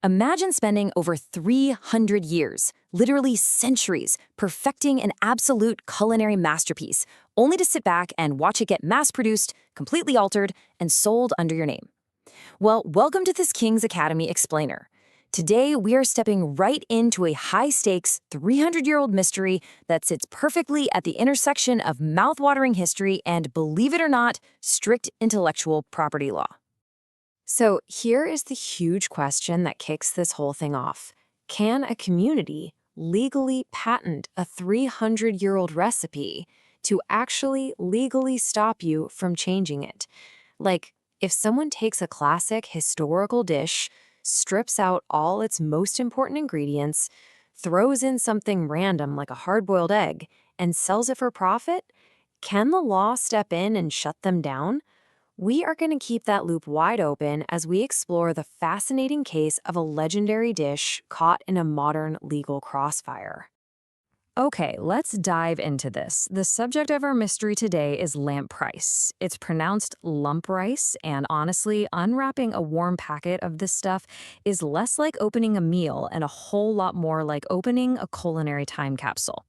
Imagine spending over 300 years, literally centuries, perfecting an absolute culinary masterpiece, only to sit back and watch it get mass-produced, completely altered, and sold under your name. Well, welcome to this King's Academy Explainer. Today, we are stepping right into a high-stakes, 300-year-old mystery that sits perfectly at the intersection of mouth-watering history and, believe it or not, strict intellectual property law. So here is the huge question that kicks this whole thing off. Can a community legally patent a 300-year-old recipe to actually legally stop you from changing it? Like, if someone takes a classic historical dish, strips out all its most important ingredients, throws in something random like a hard-boiled egg, and sells it for profit, can the law step in and shut them down? We are going to keep that loop wide open as we explore the fascinating case of a legendary dish caught in a modern legal crossfire. Okay, let's dive into this. The subject of our mystery today is lampreis. It's pronounced lump rice, and honestly, unwrapping a warm packet of this stuff is less like opening a meal and a whole lot more like opening a culinary time capsule.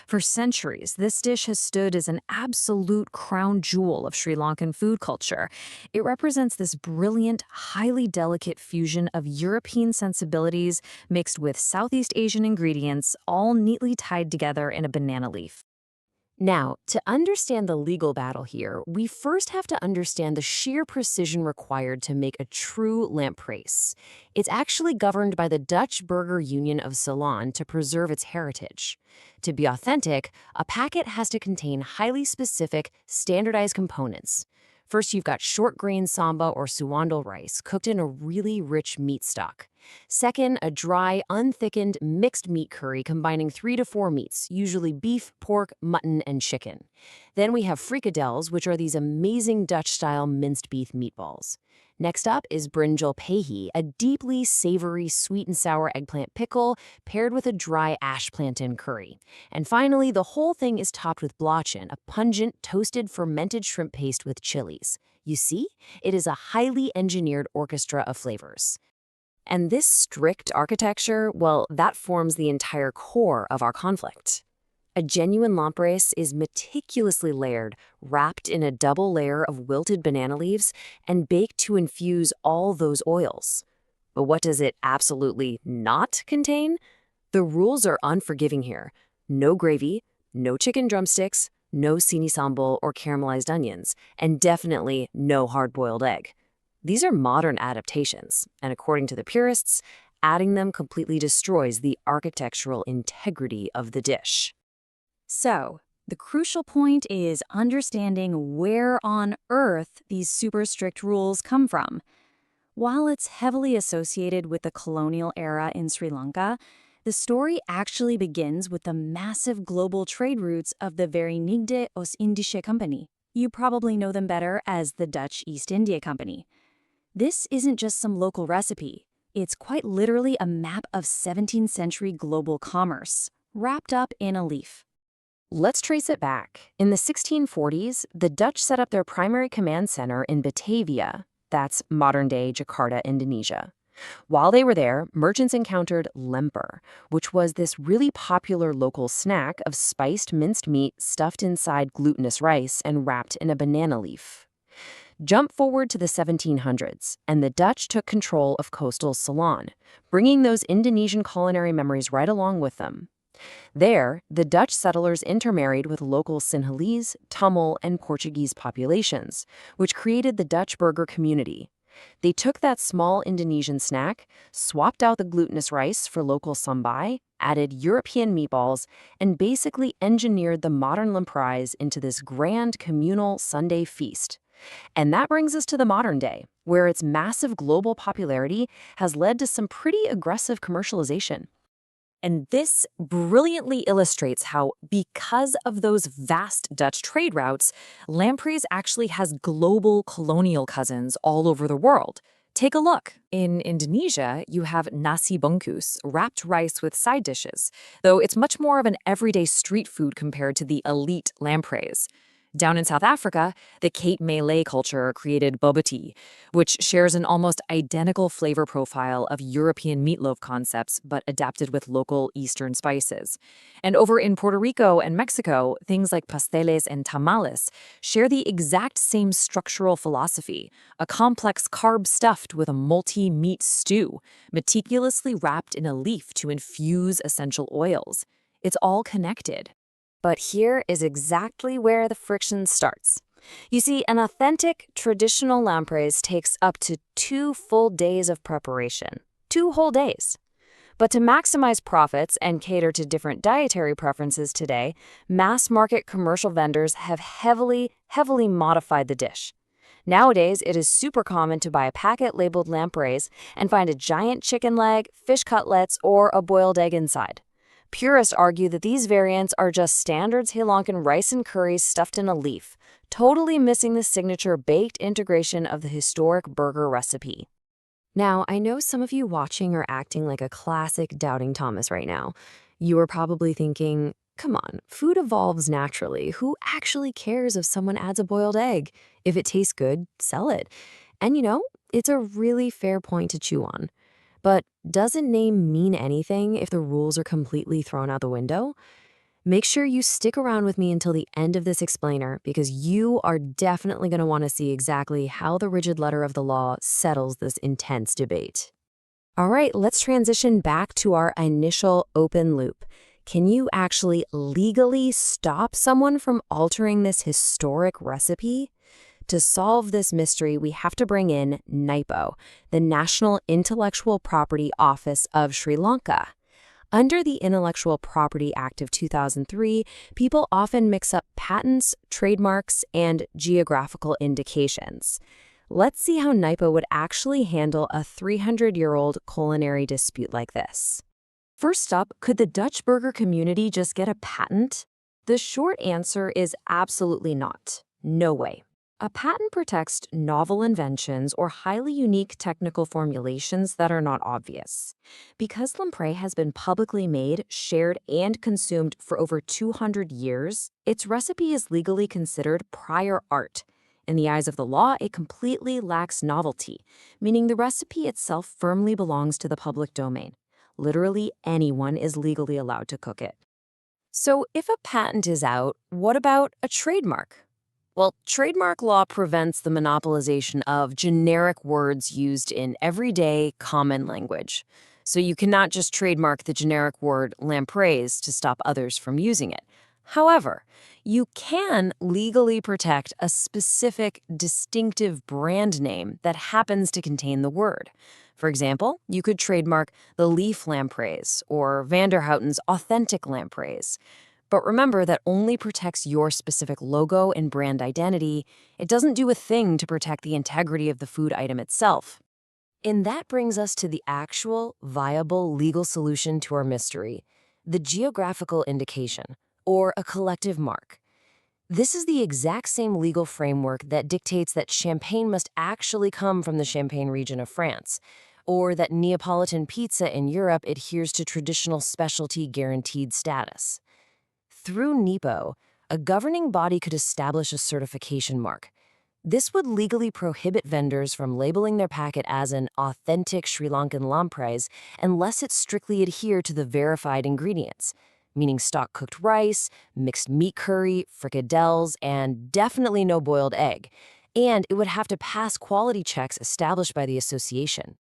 For centuries, this dish has stood as an absolute crown jewel of Sri Lankan food culture. It represents this brilliant, highly delicate fusion of European sensibilities mixed with Southeast Asian ingredients, all neatly tied together in a banana leaf. Now, to understand the legal battle here, we first have to understand the sheer precision required to make a true lampreis. It's actually governed by the Dutch Burger Union of Ceylon to preserve its heritage. To be authentic, a packet has to contain highly specific, standardized components. First, you've got short-grain samba or suandal rice cooked in a really rich meat stock. Second, a dry, unthickened, mixed meat curry combining 3 to 4 meats, usually beef, pork, mutton, and chicken. Then we have frikadelles, which are these amazing Dutch-style minced beef meatballs. Next up is brinjal pehi, a deeply savory sweet and sour eggplant pickle paired with a dry ash plantain curry. And finally, the whole thing is topped with blotchen, a pungent, toasted, fermented shrimp paste with chilies. You see, it is a highly engineered orchestra of flavors. And this strict architecture, well, that forms the entire core of our conflict. A genuine lampreis is meticulously layered, wrapped in a double layer of wilted banana leaves, and baked to infuse all those oils. But what does it absolutely not contain? The rules are unforgiving here. No gravy, no chicken drumsticks, no sini sambal or caramelized onions, and definitely no hard-boiled egg. These are modern adaptations, and according to the purists, adding them completely destroys the architectural integrity of the dish. So, the crucial point is understanding where on earth these super strict rules come from. While it's heavily associated with the colonial era in Sri Lanka, the story actually begins with the massive global trade routes of the Verenigde Oost-Indische Company. You probably know them better as the Dutch East India Company. This isn't just some local recipe. It's quite literally a map of 17th century global commerce, wrapped up in a leaf. Let's trace it back. In the 1640s, the Dutch set up their primary command center in Batavia, that's modern-day Jakarta, Indonesia. While they were there, merchants encountered lemper, which was this really popular local snack of spiced minced meat stuffed inside glutinous rice and wrapped in a banana leaf. Jump forward to the 1700s, and the Dutch took control of coastal Ceylon, bringing those Indonesian culinary memories right along with them. There, the Dutch settlers intermarried with local Sinhalese, Tamil, and Portuguese populations, which created the Dutch burger community. They took that small Indonesian snack, swapped out the glutinous rice for local sambai, added European meatballs, and basically engineered the modern lampreis into this grand communal Sunday feast. And that brings us to the modern day, where its massive global popularity has led to some pretty aggressive commercialization. And this brilliantly illustrates how, because of those vast Dutch trade routes, lampreis actually has global colonial cousins all over the world. Take a look. In Indonesia, you have nasi bungkus, wrapped rice with side dishes, though it's much more of an everyday street food compared to the elite lampreis. Down in South Africa, the Cape Malay culture created boba tea, which shares an almost identical flavor profile of European meatloaf concepts but adapted with local Eastern spices. And over in Puerto Rico and Mexico, things like pasteles and tamales share the exact same structural philosophy, a complex carb stuffed with a multi-meat stew, meticulously wrapped in a leaf to infuse essential oils. It's all connected. But here is exactly where the friction starts. You see, an authentic, traditional lampreys takes up to 2 full days of preparation. 2 whole days. But to maximize profits and cater to different dietary preferences today, mass-market commercial vendors have heavily modified the dish. Nowadays, it is super common to buy a packet labeled lampreys and find a giant chicken leg, fish cutlets, or a boiled egg inside. Purists argue that these variants are just standard Sri Lankan rice and curries stuffed in a leaf, totally missing the signature baked integration of the historic burger recipe. Now, I know some of you watching are acting like a classic doubting Thomas right now. You are probably thinking, come on, food evolves naturally. Who actually cares if someone adds a boiled egg? If it tastes good, sell it. And it's a really fair point to chew on. But doesn't name mean anything if the rules are completely thrown out the window? Make sure you stick around with me until the end of this explainer because you are definitely going to want to see exactly how the rigid letter of the law settles this intense debate. All right, let's transition back to our initial open loop. Can you actually legally stop someone from altering this historic recipe? To solve this mystery, we have to bring in NIPO, the National Intellectual Property Office of Sri Lanka. Under the Intellectual Property Act of 2003, people often mix up patents, trademarks, and geographical indications. Let's see how NIPO would actually handle a 300-year-old culinary dispute like this. First up, could the Dutch burger community just get a patent? The short answer is absolutely not. No way. A patent protects novel inventions or highly unique technical formulations that are not obvious. Because lamprey has been publicly made, shared, and consumed for over 200 years, its recipe is legally considered prior art. In the eyes of the law, it completely lacks novelty, meaning the recipe itself firmly belongs to the public domain. Literally anyone is legally allowed to cook it. So if a patent is out, what about a trademark? Well, trademark law prevents the monopolization of generic words used in everyday common language. So you cannot just trademark the generic word lampreys to stop others from using it. However, you can legally protect a specific, distinctive brand name that happens to contain the word. For example, you could trademark the Leaf Lampreys or Vanderhouten's Authentic Lampreys. But remember, that only protects your specific logo and brand identity. It doesn't do a thing to protect the integrity of the food item itself. And that brings us to the actual, viable legal solution to our mystery, the geographical indication, or a collective mark. This is the exact same legal framework that dictates that champagne must actually come from the Champagne region of France, or that Neapolitan pizza in Europe adheres to traditional specialty guaranteed status. Through NIPO, a governing body could establish a certification mark. This would legally prohibit vendors from labeling their packet as an authentic Sri Lankan lampreys unless it strictly adhered to the verified ingredients, meaning stock-cooked rice, mixed meat curry, fricadelles, and definitely no boiled egg. And it would have to pass quality checks established by the association.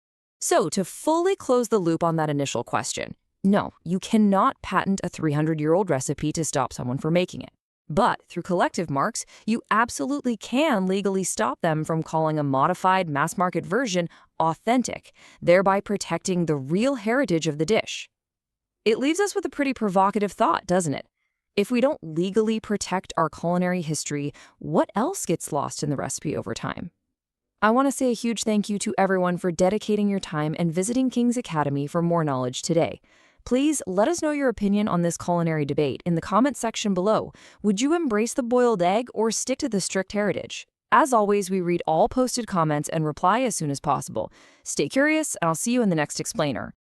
So, to fully close the loop on that initial question, no, you cannot patent a 300-year-old recipe to stop someone from making it. But through collective marks, you absolutely can legally stop them from calling a modified mass-market version authentic, thereby protecting the real heritage of the dish. It leaves us with a pretty provocative thought, doesn't it? If we don't legally protect our culinary history, what else gets lost in the recipe over time? I want to say a huge thank you to everyone for dedicating your time and visiting King's Academy for more knowledge today. Please let us know your opinion on this culinary debate in the comments section below. Would you embrace the boiled egg or stick to the strict heritage? As always, we read all posted comments and reply as soon as possible. Stay curious, and I'll see you in the next explainer.